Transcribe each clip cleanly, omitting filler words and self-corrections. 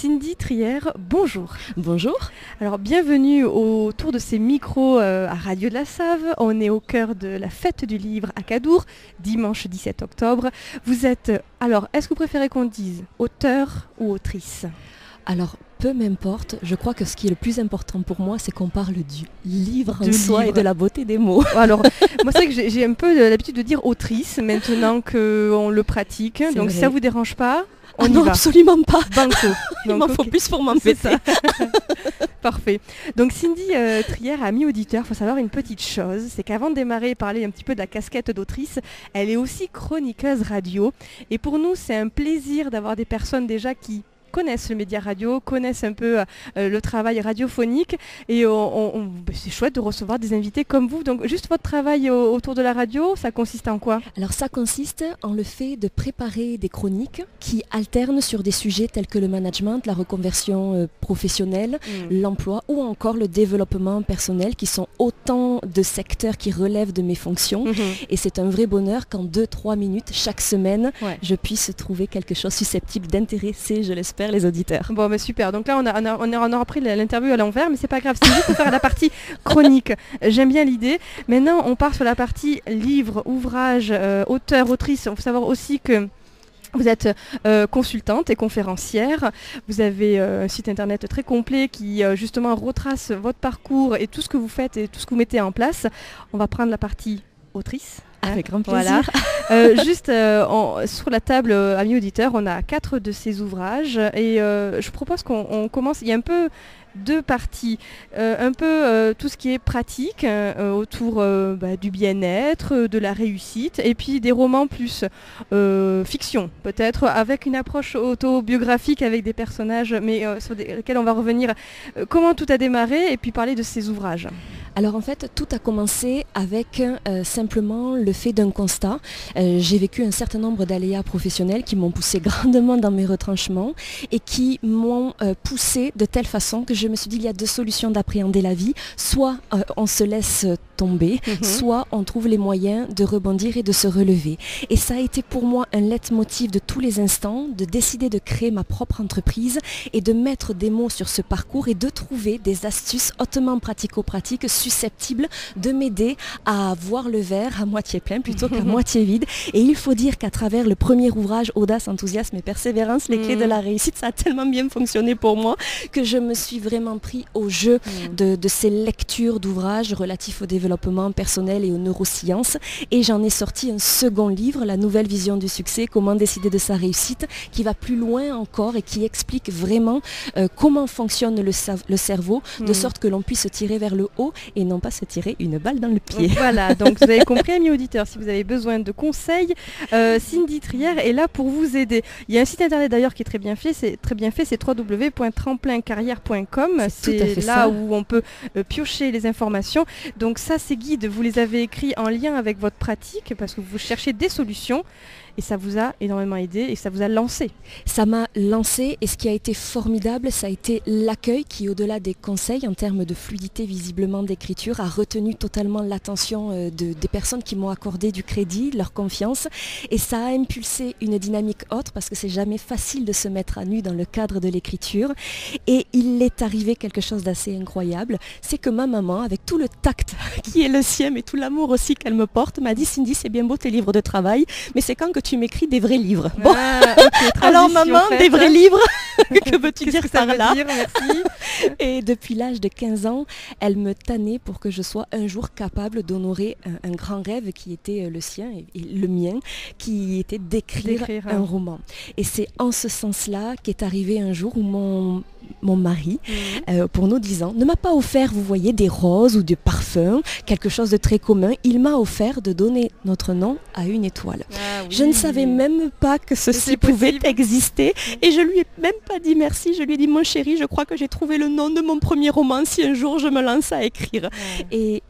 Cindy Trier, bonjour. Bonjour. Alors bienvenue autour de ces micros à Radio de la Save. On est au cœur de la fête du livre à Cadour, dimanche 17 octobre. Vous êtes, alors est-ce que vous préférez qu'on dise auteur ou autrice ? Alors, peu m'importe, je crois que ce qui est le plus important pour moi, c'est qu'on parle du livre en soi et de la beauté des mots. Alors, moi c'est vrai que j'ai un peu l'habitude de dire autrice maintenant qu'on le pratique, C'est donc vrai. si ça vous dérange pas, on y non, va. absolument pas. Banco. Il m'en faut ok. plus pour C'est m'embêter. ça. Parfait. Donc Cindy Trier, amie auditeur, il faut savoir une petite chose, c'est qu'avant de démarrer et parler un petit peu de la casquette d'autrice, elle est aussi chroniqueuse radio. Et pour nous, c'est un plaisir d'avoir des personnes déjà qui connaissent le média radio, connaissent un peu le travail radiophonique et c'est chouette de recevoir des invités comme vous. Donc juste votre travail autour de la radio, ça consiste en quoi ? Alors ça consiste en le fait de préparer des chroniques qui alternent sur des sujets tels que le management, la reconversion professionnelle, l'emploi ou encore le développement personnel qui sont autant de secteurs qui relèvent de mes fonctions. Et c'est un vrai bonheur qu'en 2-3 minutes chaque semaine, je puisse trouver quelque chose susceptible d'intéresser, je l'espère, les auditeurs. Bon, mais super. Donc là, on aura pris l'interview à l'envers, mais c'est pas grave. C'est juste pour faire la partie chronique. J'aime bien l'idée. Maintenant, on part sur la partie livre, ouvrage, auteur, autrice. Il faut savoir aussi que vous êtes consultante et conférencière. Vous avez un site internet très complet qui justement retrace votre parcours et tout ce que vous faites et tout ce que vous mettez en place. On va prendre la partie autrice. Avec grand plaisir. Voilà. Juste sur la table, amis auditeurs, on a 4 de ces ouvrages et je propose qu'on commence. Il y a un peu 2 parties. Un peu tout ce qui est pratique autour du bien-être, de la réussite et puis des romans plus fiction, peut-être avec une approche autobiographique avec des personnages mais sur lesquels on va revenir. Comment tout a démarré et puis parler de ces ouvrages. Alors en fait, tout a commencé avec simplement le fait d'un constat. J'ai vécu un certain nombre d'aléas professionnels qui m'ont poussé grandement dans mes retranchements et qui m'ont poussé de telle façon que je me suis dit il y a 2 solutions d'appréhender la vie. Soit on se laisse tomber, soit on trouve les moyens de rebondir et de se relever. Et ça a été pour moi un leitmotiv de tous les instants, de décider de créer ma propre entreprise et de mettre des mots sur ce parcours et de trouver des astuces hautement pratico-pratiques susceptibles de m'aider à voir le verre à moitié plein plutôt qu'à moitié vide. Et il faut dire qu'à travers le premier ouvrage, Audace, enthousiasme et persévérance, les clés de la réussite, ça a tellement bien fonctionné pour moi que je me suis vraiment pris au jeu de ces lectures d'ouvrages relatifs au développement personnel et aux neurosciences. Et j'en ai sorti un second livre, La nouvelle vision du succès, comment décider de sa réussite, qui va plus loin encore et qui explique vraiment comment fonctionne le cerveau, de sorte que l'on puisse se tirer vers le haut et non pas se tirer une balle dans le pied. Voilà, donc vous avez compris, amis auditeurs, si vous avez besoin de conseils, Cindy Trier est là pour vous aider. Il y a un site internet d'ailleurs qui est très bien fait, c'est www.tremplincarrière.com. C'est là ça. où on peut piocher les informations. Donc ça, ces guides, vous les avez écrits en lien avec votre pratique parce que vous cherchez des solutions. Et ça vous a énormément aidé et ça vous a lancé. Ça m'a lancé et ce qui a été formidable, ça a été l'accueil qui, au-delà des conseils en termes de fluidité visiblement d'écriture, a retenu totalement l'attention des personnes qui m'ont accordé du crédit, leur confiance. Et ça a impulsé une dynamique autre parce que c'est jamais facile de se mettre à nu dans le cadre de l'écriture. Et il est arrivé quelque chose d'assez incroyable, c'est que ma maman, avec tout le tact qui est le sien et tout l'amour aussi qu'elle me porte, m'a dit « Cindy, c'est bien beau tes livres de travail, mais c'est quand que tu m'écris des vrais livres. » Bon, alors maman, des vrais livres, que veux-tu dire par là? Merci. Et depuis l'âge de 15 ans, elle me tannait pour que je sois un jour capable d'honorer un grand rêve qui était le sien et le mien, qui était d'écrire un roman. Et c'est en ce sens-là qu'est arrivé un jour où mon mari, pour nos 10 ans, ne m'a pas offert, vous voyez, des roses ou des parfums, quelque chose de très commun. Il m'a offert de donner notre nom à une étoile. Ah, oui. Je ne savais même pas que ceci pouvait exister et je lui ai même pas dit merci. Je lui ai dit mon chéri, je crois que j'ai trouvé le nom de mon premier roman si un jour je me lance à écrire. Et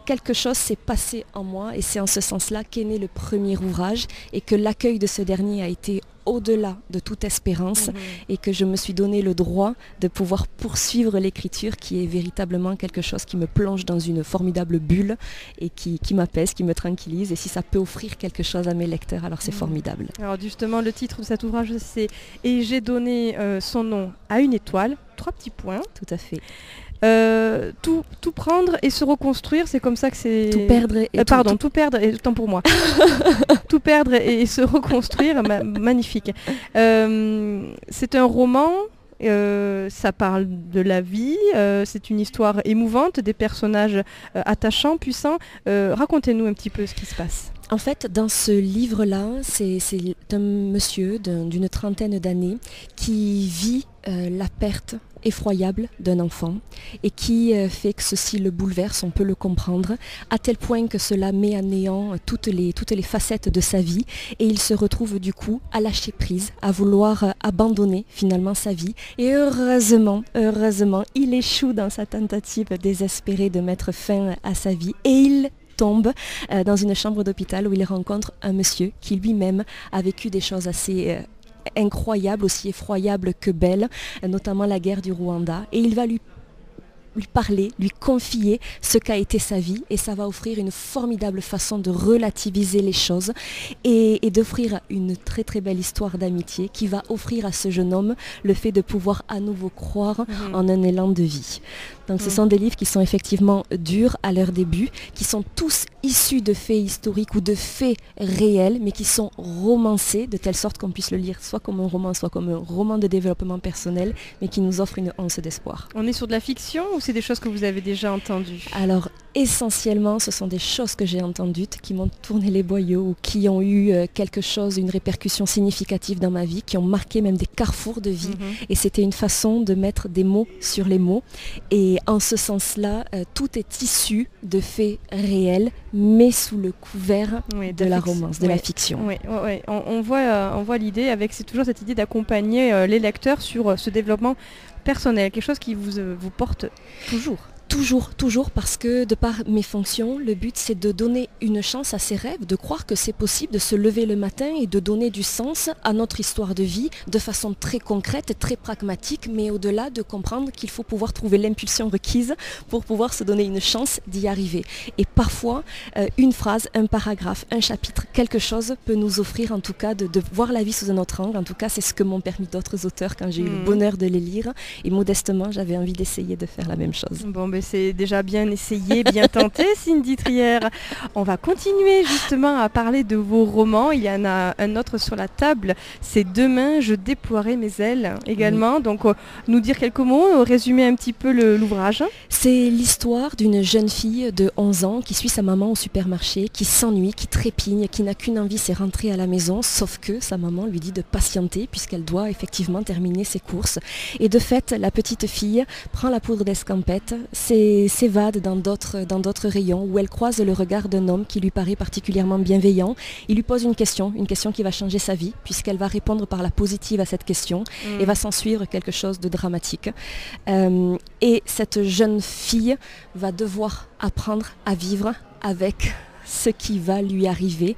quelque chose s'est passé en moi et c'est en ce sens-là qu'est né le premier ouvrage et que l'accueil de ce dernier a été au-delà de toute espérance et que je me suis donné le droit de pouvoir poursuivre l'écriture qui est véritablement quelque chose qui me plonge dans une formidable bulle et qui m'apaise, qui me tranquillise. Et si ça peut offrir quelque chose à mes lecteurs, alors c'est formidable. Alors justement, le titre de cet ouvrage, c'est « Et j'ai donné son nom à une étoile », 3 petits points. Tout à fait. Tout prendre et se reconstruire, c'est comme ça que c'est... Tout perdre et tout perdre, et autant pour moi. Tout perdre et se reconstruire, magnifique. C'est un roman, ça parle de la vie, c'est une histoire émouvante, des personnages attachants, puissants. Racontez-nous un petit peu ce qui se passe. En fait, dans ce livre-là, c'est un monsieur d'une trentaine d'années qui vit la perte effroyable d'un enfant et qui fait que ceci le bouleverse, on peut le comprendre, à tel point que cela met à néant toutes les facettes de sa vie et il se retrouve du coup à lâcher prise, à vouloir abandonner finalement sa vie et heureusement, il échoue dans sa tentative désespérée de mettre fin à sa vie et il tombe dans une chambre d'hôpital où il rencontre un monsieur qui lui-même a vécu des choses assez incroyables, aussi effroyables que belles, notamment la guerre du Rwanda. Et il va lui parler, lui confier ce qu'a été sa vie et ça va offrir une formidable façon de relativiser les choses et d'offrir une très très belle histoire d'amitié qui va offrir à ce jeune homme le fait de pouvoir à nouveau croire en un élan de vie. Donc ce sont des livres qui sont effectivement durs à leur début, qui sont tous issus de faits historiques ou de faits réels, mais qui sont romancés de telle sorte qu'on puisse le lire soit comme un roman, soit comme un roman de développement personnel, mais qui nous offre une once d'espoir. On est sur de la fiction ou c'est des choses que vous avez déjà entendues? Alors essentiellement, ce sont des choses que j'ai entendues, qui m'ont tourné les boyaux ou qui ont eu quelque chose, une répercussion significative dans ma vie, qui ont marqué même des carrefours de vie. Et c'était une façon de mettre des mots sur les mots. Et en ce sens-là, tout est issu de faits réels, mais sous le couvert de la romance, de la fiction. Oui. On voit l'idée avec, c'est toujours cette idée d'accompagner les lecteurs sur ce développement personnel, quelque chose qui vous porte toujours. Toujours, parce que de par mes fonctions, le but c'est de donner une chance à ses rêves, de croire que c'est possible de se lever le matin et de donner du sens à notre histoire de vie de façon très concrète, très pragmatique, mais au-delà de comprendre qu'il faut pouvoir trouver l'impulsion requise pour pouvoir se donner une chance d'y arriver. Et parfois, une phrase, un paragraphe, un chapitre, quelque chose peut nous offrir en tout cas de voir la vie sous un autre angle. En tout cas, c'est ce que m'ont permis d'autres auteurs quand j'ai eu le bonheur de les lire. Et modestement, j'avais envie d'essayer de faire la même chose. Bon, c'est déjà bien essayé, bien tenté, Cindy Trière. On va continuer justement à parler de vos romans. Il y en a un autre sur la table, c'est Demain, je déploierai mes ailes également. Donc, nous dire quelques mots, résumer un petit peu l'ouvrage. C'est l'histoire d'une jeune fille de 11 ans qui suit sa maman au supermarché, qui s'ennuie, qui trépigne, qui n'a qu'une envie, c'est rentrer à la maison, sauf que sa maman lui dit de patienter puisqu'elle doit effectivement terminer ses courses. Et de fait, la petite fille prend la poudre d'escampette, s'évade dans d'autres rayons où elle croise le regard d'un homme qui lui paraît particulièrement bienveillant. Il lui pose une question qui va changer sa vie puisqu'elle va répondre par la positive à cette question et va s'en suivre quelque chose de dramatique. Et cette jeune fille va devoir apprendre à vivre avec ce qui va lui arriver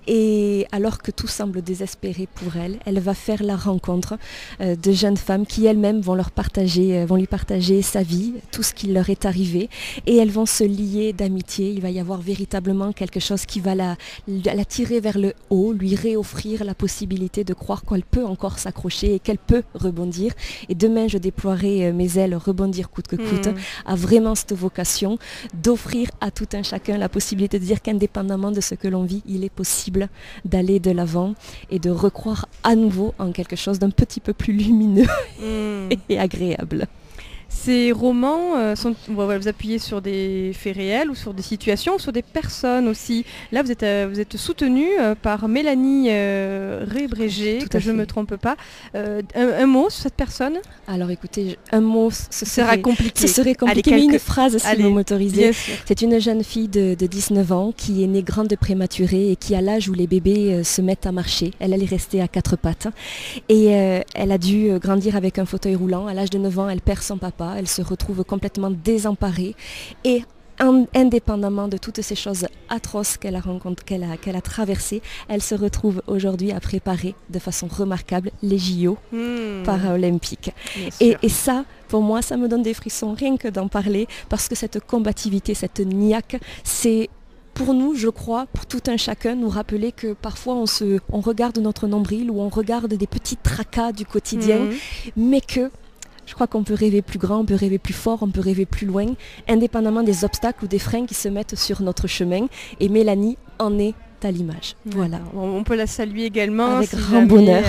et alors que tout semble désespéré pour elle, elle va faire la rencontre de jeunes femmes qui elles-mêmes vont lui partager sa vie, tout ce qui leur est arrivé et elles vont se lier d'amitié. Il va y avoir véritablement quelque chose qui va la tirer vers le haut, lui réoffrir la possibilité de croire qu'elle peut encore s'accrocher et qu'elle peut rebondir. Et Demain, je déploierai mes ailes, rebondir coûte que coûte, a vraiment cette vocation d'offrir à tout un chacun la possibilité de dire qu'indépendamment de ce que l'on vit, il est possible d'aller de l'avant et de recroire à nouveau en quelque chose d'un petit peu plus lumineux et agréable. Ces romans vous appuyez sur des faits réels ou sur des situations ou sur des personnes aussi. Là, vous êtes soutenu par Mélanie Rébrégé, que je ne me trompe pas. Un mot sur cette personne? Alors écoutez, un mot, ce serait compliqué. Mais une phrase si vous m'autorisez. C'est une jeune fille de 19 ans qui est née grande prématurée et qui, à l'âge où les bébés se mettent à marcher, elle est restée à 4 pattes. Et elle a dû grandir avec un fauteuil roulant. À l'âge de 9 ans, elle perd son papa. Elle se retrouve complètement désemparée et indépendamment de toutes ces choses atroces qu'elle a traversées, elle se retrouve aujourd'hui à préparer de façon remarquable les JO paralympiques. Et ça, pour moi, ça me donne des frissons rien que d'en parler, parce que cette combativité, cette niaque, c'est pour nous, je crois, pour tout un chacun, nous rappeler que parfois on regarde notre nombril ou on regarde des petits tracas du quotidien, mais que je crois qu'on peut rêver plus grand, on peut rêver plus fort, on peut rêver plus loin, indépendamment des obstacles ou des freins qui se mettent sur notre chemin. Et Mélanie en est à l'image. Voilà. On peut la saluer également. Avec grand bonheur.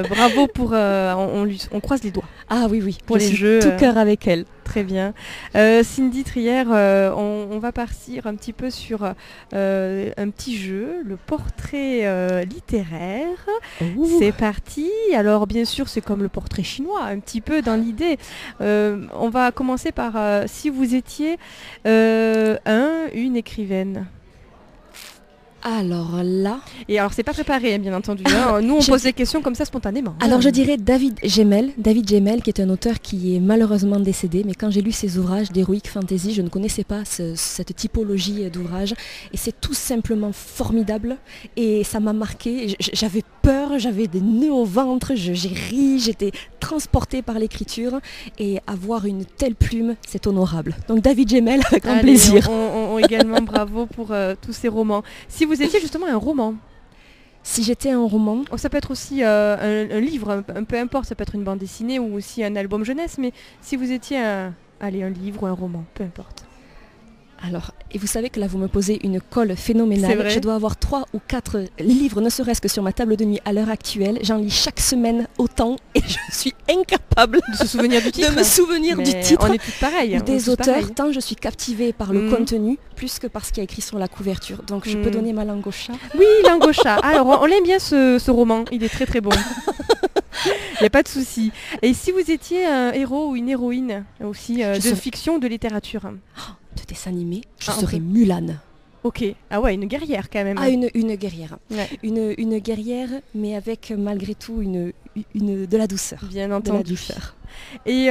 Bravo pour... on croise les doigts. Ah oui. Pour les jeux. Tout cœur avec elle. Très bien. Cindy Trier, on va partir un petit peu sur un petit jeu, le portrait littéraire. C'est parti. Alors bien sûr, c'est comme le portrait chinois, un petit peu dans l'idée. On va commencer par si vous étiez une écrivaine. Alors là... Et alors c'est pas préparé, bien entendu. Nous on pose des questions comme ça spontanément. Alors je dirais David Gemmell, qui est un auteur qui est malheureusement décédé, mais quand j'ai lu ses ouvrages d'Heroic Fantasy, je ne connaissais pas cette typologie d'ouvrages. Et c'est tout simplement formidable. Et ça m'a marqué. J'avais peur, j'avais des nœuds au ventre, j'ai ri, j'étais transportée par l'écriture. Et avoir une telle plume, c'est honorable. Donc David Gemmell, avec grand plaisir. On également bravo pour tous ces romans. Si vous étiez justement un roman. Si j'étais un roman... ça peut être aussi un livre, peu importe, ça peut être une bande dessinée ou aussi un album jeunesse, mais si vous étiez un livre ou un roman, peu importe. Alors, et vous savez que là vous me posez une colle phénoménale. Je dois avoir 3 ou 4 livres, ne serait-ce que sur ma table de nuit à l'heure actuelle. J'en lis chaque semaine autant et je suis incapable de se souvenir du titre. De me souvenir du titre. On est tous pareils. Ou des auteurs, tant je suis captivée par le contenu, plus que par ce qui est écrit sur la couverture. Donc je peux donner ma langue au chat. Oui, langue au chat. Alors on aime bien ce roman, il est très très bon. Il n'y a pas de souci. Et si vous étiez un héros ou une héroïne aussi de fiction ou de littérature? De dessin animé, je serais Mulan. Ok. Ah ouais, une guerrière quand même. Ah, une guerrière. Ouais. Une guerrière, mais avec malgré tout de la douceur. Bien entendu. De la douceur. Et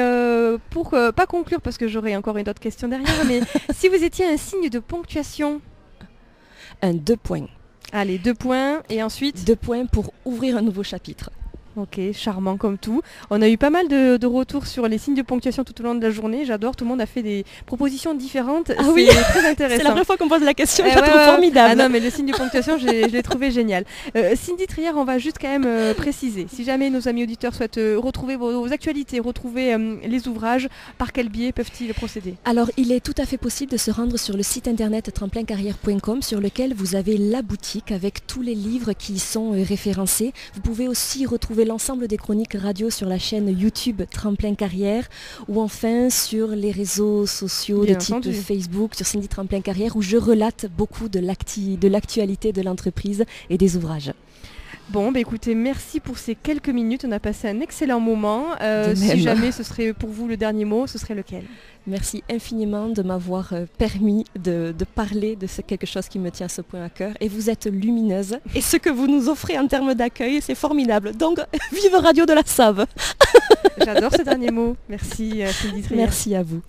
pour pas conclure, parce que j'aurai encore une autre question derrière, mais si vous étiez un signe de ponctuation? Un 2 points. Allez, 2 points. Et ensuite 2 points pour ouvrir un nouveau chapitre. Ok, charmant comme tout. On a eu pas mal de retours sur les signes de ponctuation tout au long de la journée. J'adore, tout le monde a fait des propositions différentes. Ah oui, très intéressant. C'est la première fois qu'on pose la question, je la trouve formidable. Ah non, mais le signe de ponctuation, je l'ai trouvé génial. Cindy Trier, on va juste quand même préciser. Si jamais nos amis auditeurs souhaitent retrouver vos actualités, retrouver les ouvrages, par quel biais peuvent-ils procéder? Alors, il est tout à fait possible de se rendre sur le site internet tremplincarrière.com sur lequel vous avez la boutique avec tous les livres qui y sont référencés. Vous pouvez aussi retrouver l'ensemble des chroniques radio sur la chaîne YouTube Tremplin Carrière ou enfin sur les réseaux sociaux de type Facebook, sur Cindy Tremplin Carrière où je relate beaucoup de l'actualité de l'entreprise et des ouvrages. Bon, écoutez, merci pour ces quelques minutes. On a passé un excellent moment. Si jamais ce serait pour vous le dernier mot, ce serait lequel? Merci infiniment de m'avoir permis de parler de quelque chose qui me tient à ce point à cœur. Et vous êtes lumineuse. Et ce que vous nous offrez en termes d'accueil, c'est formidable. Donc, vive Radio de la Save. J'adore ce dernier mot. Merci Cindy Trier. Merci à vous.